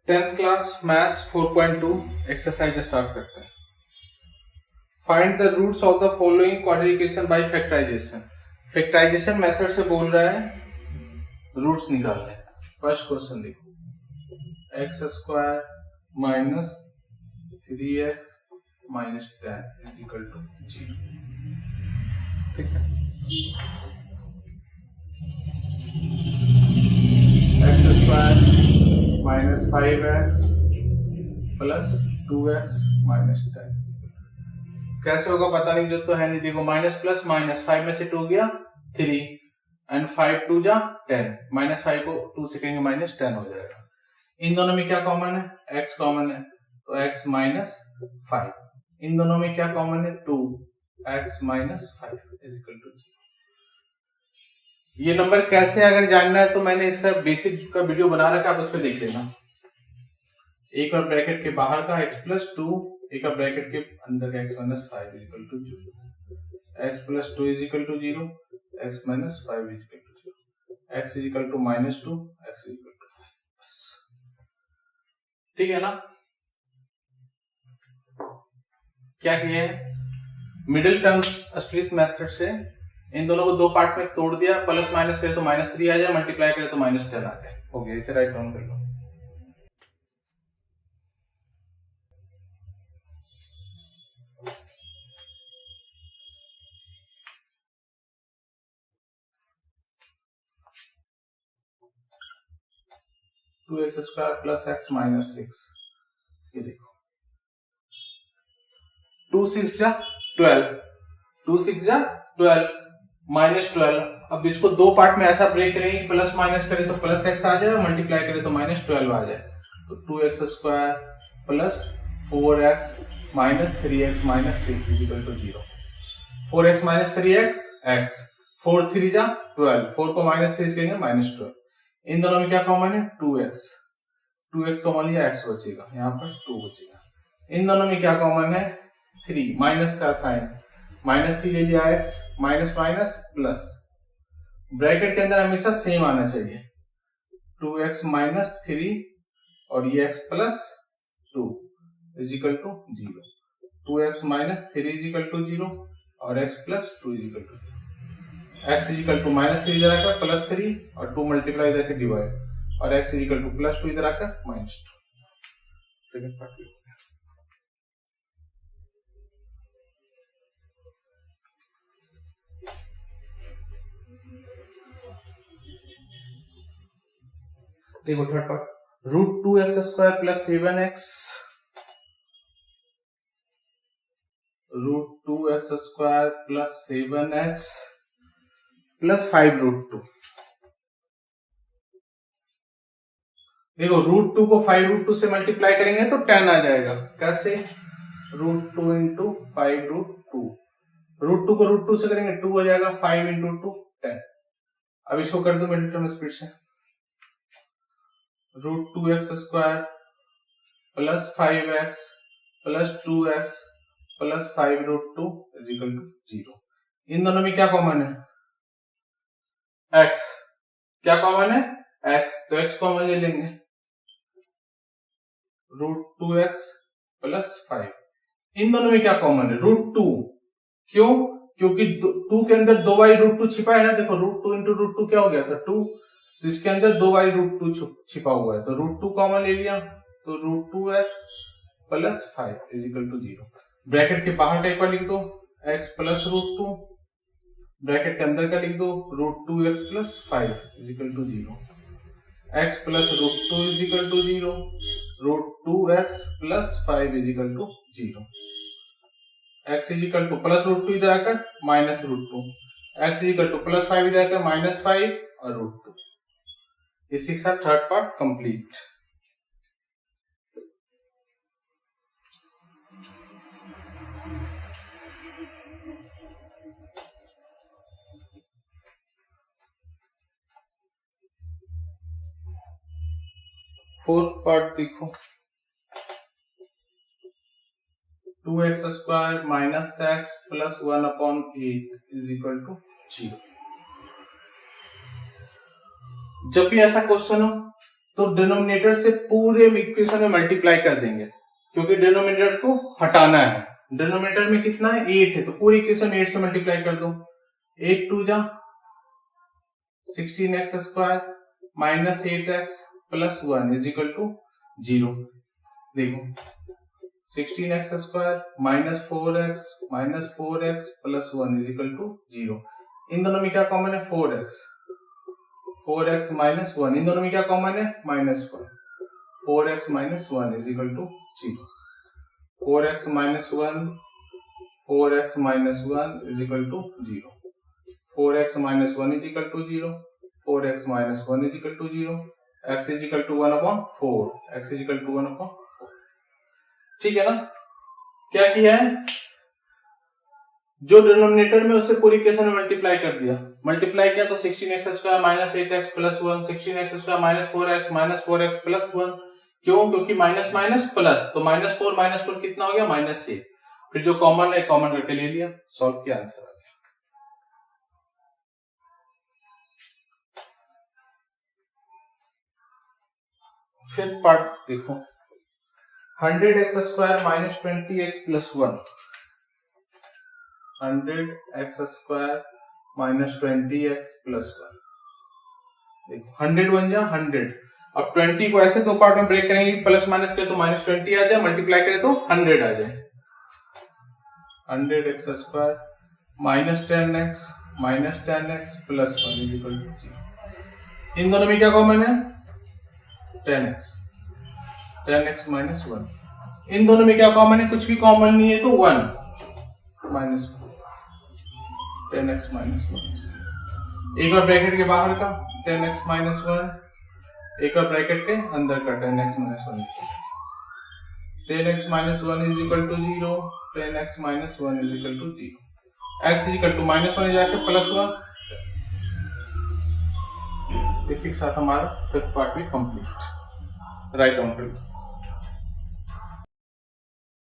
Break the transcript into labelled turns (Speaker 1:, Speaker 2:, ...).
Speaker 1: 10th class maths 4.2 exercise start करते हैं। Find the roots of the following quadratic equation by factorization. Factorization method से बोल रहा है रूट्स निकालने। फर्स्ट क्वेश्चन देखो, x square minus 3x minus 10 is equal to 0। ठीक है, x square minus 5x plus 2x minus 10 कैसे होगा पता नहीं, जो तो है नहीं। देखो माइनस प्लस माइनस, 5 में से 2 गया 3 एंड 5 2 जा 10, माइनस 5 को 2 से करेंगे माइनस 10 हो जाएगा। इन दोनों में क्या कॉमन है? x कॉमन है तो x माइनस 5। इन दोनों में क्या कॉमन है? 2x minus 5 is equal to 0। ये नंबर कैसे अगर जानना है तो मैंने इसका बेसिक का वीडियो बना रखा है, आप उस पर देख लेना। एक और ब्रैकेट के बाहर का x प्लस 2, एक और ब्रैकेट के अंदर का x minus 5 is equal to 0। x plus 2 is equal to 0, x minus 5 is equal to 0, x is equal to minus 2, x is equal to 5। बस ठीक है ना। क्या किया है? मिडिल टर्म स्प्लिट मेथड से इन दोनों को दो पार्ट में तोड़ दिया। प्लस माइनस करे तो माइनस 3 आ जाए, मल्टीप्लाई करे तो माइनस 10 आ जाए। हो गया, इसे राइट डाउन कर लो। Two x square plus x minus 6, ये देखो 2 6 जा 12, 2 6 जा 12 माइनस 12। अब इसको दो पार्ट में ऐसा ब्रेक करेंगे, प्लस माइनस करे तो प्लस एक्स आ जाए, मल्टीप्लाई करे तो माइनस 12 आ जाए। तो 2x square plus 4x minus 3x minus 6 is equal to 0। 4x minus 3x x, 4 3 जा 12, 4 को माइनस 3 करेंगे माइनस 12। इन दोनों में क्या कॉमन है? 2x, 2x कॉमन लिया, x बचेगा, यहाँ पर 2 बचेगा। इन दोनों में क्या कॉमन है? 3, माइनस का साइन, माइनस 3 ले लिया x, minus minus plus, bracket के अंदर हमेशा सेम आना चाहिए। 2x माइनस 3 और ये x plus 2 is equal to 0। 2x minus 3 is equal to 0 और x plus 2 is equal to 0। x is equal to minus 3 इधर आकर प्लस 3 और 2 मल्टीप्लाई इधर के डिवाइड, और x is equal to plus 2 इधर आकर माइनस 2। सेकंड पार्ट देखो, third part, root 2x square plus 7x, root 2x square plus 7x plus 5 root 2। देखो रूट 2 को 5 रूट 2 से मल्टीप्लाई करेंगे तो 10 आ जाएगा। कैसे? रूट 2 इंटू 5 रूट 2, रूट 2 को रूट 2 से करेंगे 2 हो जाएगा, 5 इंटू 2 10। अब इसको कर दो मिडिल टर्म स्पीड से, root 2x square plus 5x plus 2x plus 5 root 2 is equal to 0। इन दोनों में क्या कॉमन है? x। क्या कॉमन है? x, तो x कॉमन ले लेंगे, रूट 2x प्लस 5। इन दोनों में क्या कॉमन है? रूट 2। क्यों? क्योंकि 2 के अंदर 2 बाई रूट 2 छिपा है ना। देखो रूट 2 इंटू रूट 2 क्या हो गया था? 2, तो इसके अंदर 2 बाई रूट 2 छिपा हुआ है, तो रूट 2 कॉमन ले लिया, तो root 2x plus 5 is equal to 0। Bracket के बाहर का एक बार लिख दो, x प्लस रूट 2, ब्रैकेट के अंदर का लिख दो, root 2x plus 5 is equal to 0। x plus root 2 is equal to 0, root 2x plus 5 is equal to 0। x is equal to plus root 2 इधर आकर minus root 2, x is equal to plus 5 इधर आकर minus 5 और root 2। इसी के साथ third part complete. Fourth part देखो, 2x square minus x plus 1/8 is equal to 0। जब भी ऐसा क्वेश्चन हो तो डिनोमिनेटर से पूरे इक्वेशन में मल्टीप्लाई कर देंगे, क्योंकि डिनोमिनेटर को हटाना है। डिनोमिनेटर में कितना है 8 है, तो पूरी इक्वेशन 8 से मल्टीप्लाई कर दो। 8 2 जा 16x square minus 8x plus 1 is equal to 0। देखो 16x square minus 4x plus 1 is equal to 0। इन दोनों में क्या कॉमन है 4x माइनस 1, इन दोनों में क्या कॉमन है -1। 4x minus 1 is equal to 0। 4x minus 1 is equal to 0। 4x minus 1 is equal to 0। 4x minus 1 is equal to 0। x is equal to 1/4। x is equal to 1/4। ठीक है ना। क्या किया है, जो डिनोमिनेटर में उससे पूरी इक्वेशन में मल्टीप्लाई कर दिया। मल्टीप्लाई किया तो 16x square minus 8x plus 1, 16x square minus 4x plus 1। क्यों? क्योंकि माइनस माइनस प्लस, तो -4 कितना हो गया -8। फिर जो कॉमन है कॉमन करके ले लिया, सॉल्व किया, आंसर आ गया। फिर पार्ट देखो 100x square minus 20x plus 1। 100x square minus 20x plus 1। देखो 100 बन जा 100। अब 20 को ऐसे दो पार्ट में ब्रेक करेंगे, प्लस माइनस करें तो -20 आ जाए, मल्टीप्लाई करें तो 100 आ जाए। 100x square minus 10x plus 1 is equal to 0। इन दोनों में क्या कॉमन है 10x माइनस 1। इन दोनों में क्या कॉमन है, कुछ भी कॉमन नहीं है तो 1 माइनस 10x माइनस 1। एक और ब्रैकेट के बाहर का 10x माइनस 1, एक और ब्रैकेट के अंदर का 10x minus 1। 10x minus 1 is equal to 0। 10x minus 1 is equal to 0। x is equal to -1 जाके प्लस 1। इसी के साथ हमारा फिफ्थ पार्ट भी कंप्लीट। राइट डाउन कर लो।